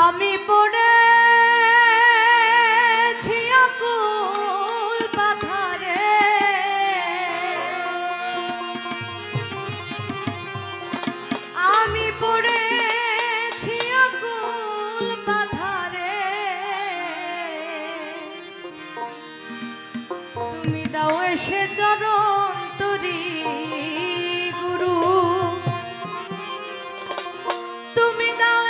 আমি পড়েছি আকুল পাথারে, আমি পড়েছি আকুল পাথারে, তুমি দাও এসে চরণ তরি গুরু, তুমি দাও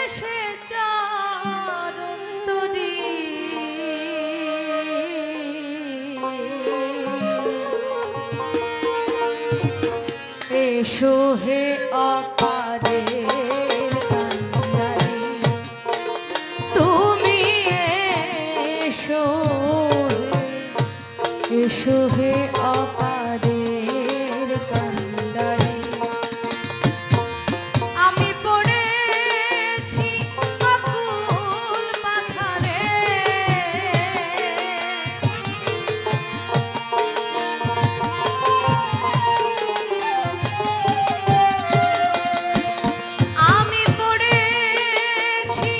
এসে চরণ তরি, এসো হে অপারে কান্ডারি, তুমি এসো এসো হে অপারের কান্ডারি। আমি পড়েছি আকুল পাথারে, আমি পড়েছি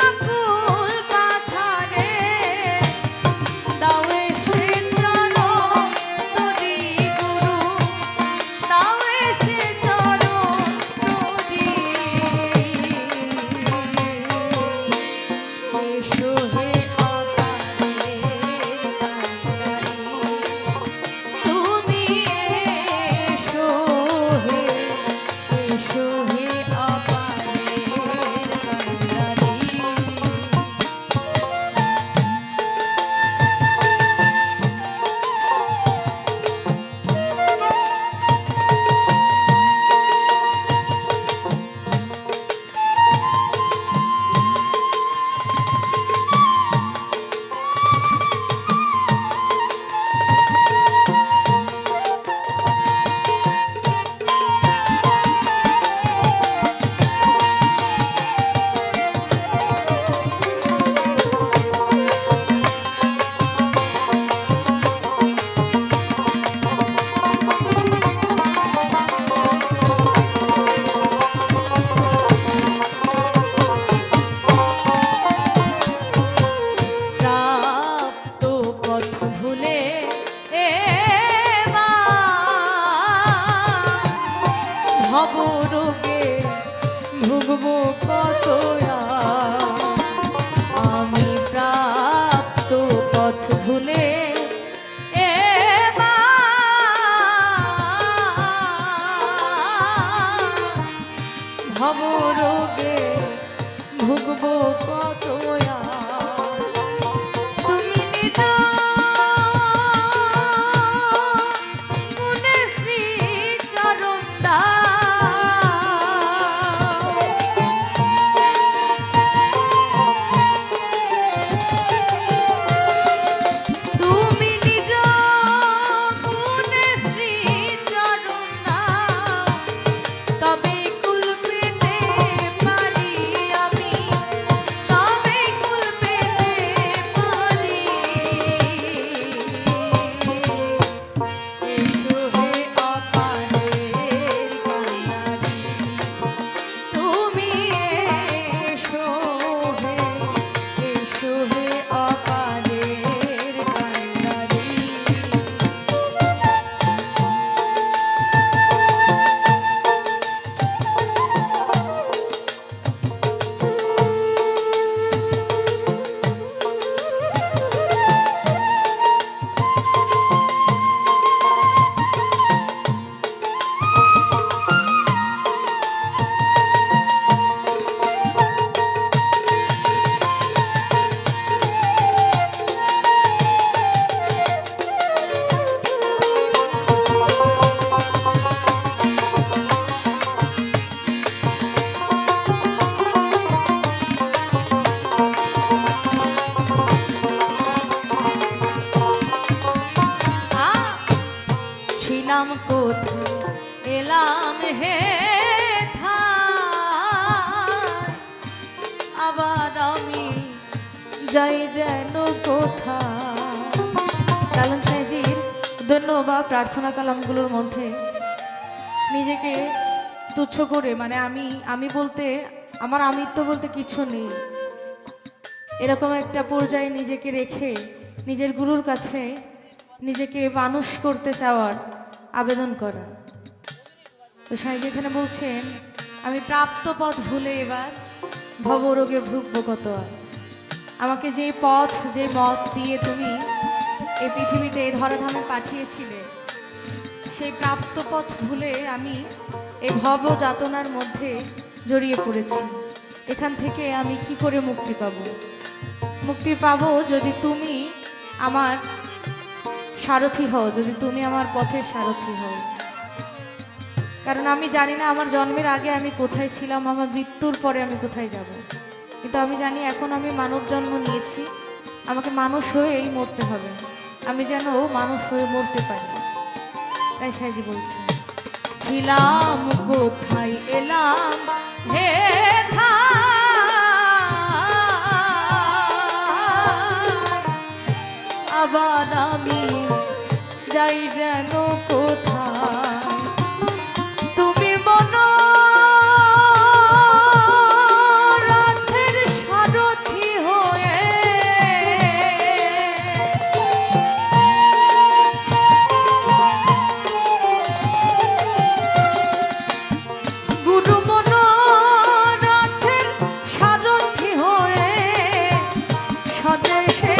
আকুল পাথারে, দাও এসে চরণ তরি গুরু, দাও এসে চরণ তরি, এসো হে অপারের কান্ডারি, তুমি এসো হে অপারের কান্ডারি। প্রাপ্ত পথ ভুলে ভবরোগে ভুগবো কত আমি, প্রাপ্ত পথ ভুলে ভবরোগে ভুগবো কত, তুমি নিজ গুণে শ্রী চরণ দাও, তুমি নিজ গুণে শ্রী চরণ দাও, তবে কুল পেতে পারি আমি, তবে কুল পেতে পারি, এসো হে অপারের কান্ডারি, তুমি এসো হে অপারের কান্ডারি। ছিলাম কোথায় এলাম হে আবার আমি যাই যেন কোথায়। কালাম সাহেজির ধন্য বা প্রার্থনা কালামগুলোর মধ্যে নিজেকে তুচ্ছ করে, মানে আমি আমি বলতে আমার আমিত্ব বলতে কিছু নেই, এরকম একটা পর্যায়ে নিজেকে রেখে নিজের গুরুর কাছে নিজেকে মানুষ করতে চাওয়ার আবেদন করা। তো সাহেব এখানে বলছেন, আমি প্রাপ্ত পথ ভুলে এবার ভবরোগে ভুগব কত আর। আমাকে যে পথ যে মত দিয়ে তুমি এই পৃথিবীতে এই ধরাধামে পাঠিয়েছিলে, সেই প্রাপ্ত পথ ভুলে আমি এই ভব যাতনার মধ্যে জড়িয়ে পড়েছি। এখান থেকে আমি কি করে মুক্তি পাব? মুক্তি পাবো যদি তুমি আমার সারথি হও, যদি তুমি আমার পথের সারথি হও। কারণ আমি জানি না আমার জন্মের আগে আমি কোথায় ছিলাম, আমার মৃত্যুর পরে আমি কোথায় যাব, কিন্তু আমি জানি এখন আমি মানব জন্ম নিয়েছি, আমাকে মানুষ হয়েই মরতে হবে, আমি যেন মানুষ হয়ে মরতে পারি। তাই সাইজি বলছে, ছিলাম কোথায় এলাম হে আবার আমি যাই যেন কোথায়, তুমি মনোরথের সারথি হয়ে গুরু মনোরথের সারথি হয়ে স্বদেশে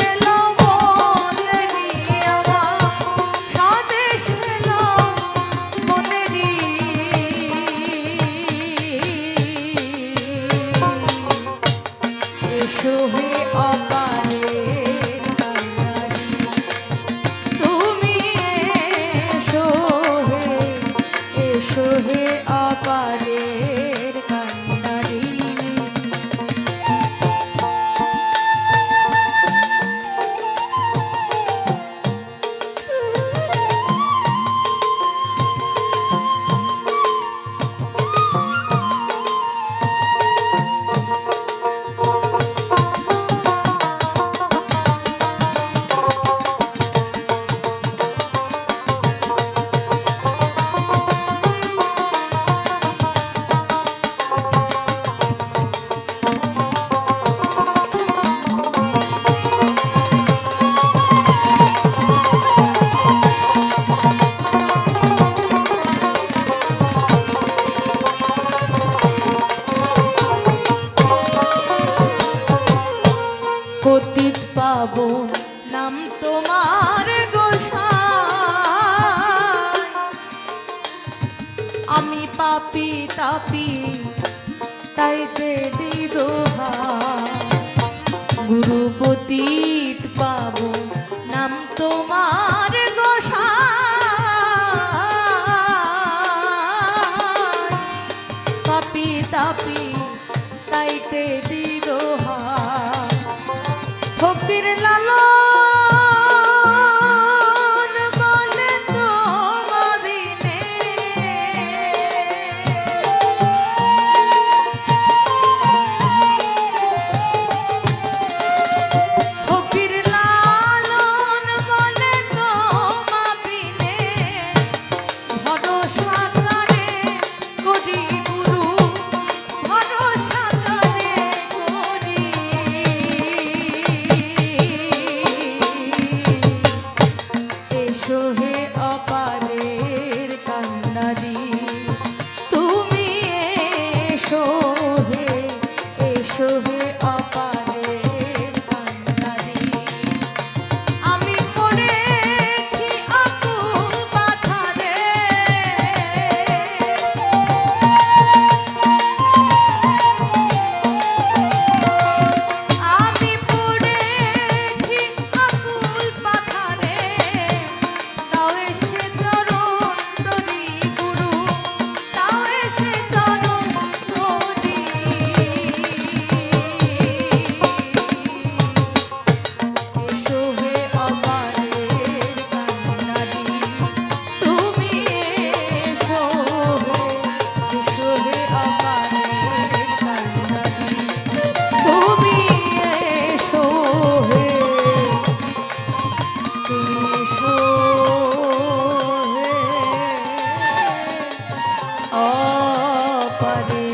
পতিত পাবন নাম তোমার গোসাই, আমি পাপী তাপী তাইতে দিদোহাই, গুরু পতিত পাবন নাম তোমার গোসাই, পাপী তাপী তাইতে দিদোহাই, ভক্তির লালন বলে তোমাদিনে পারে।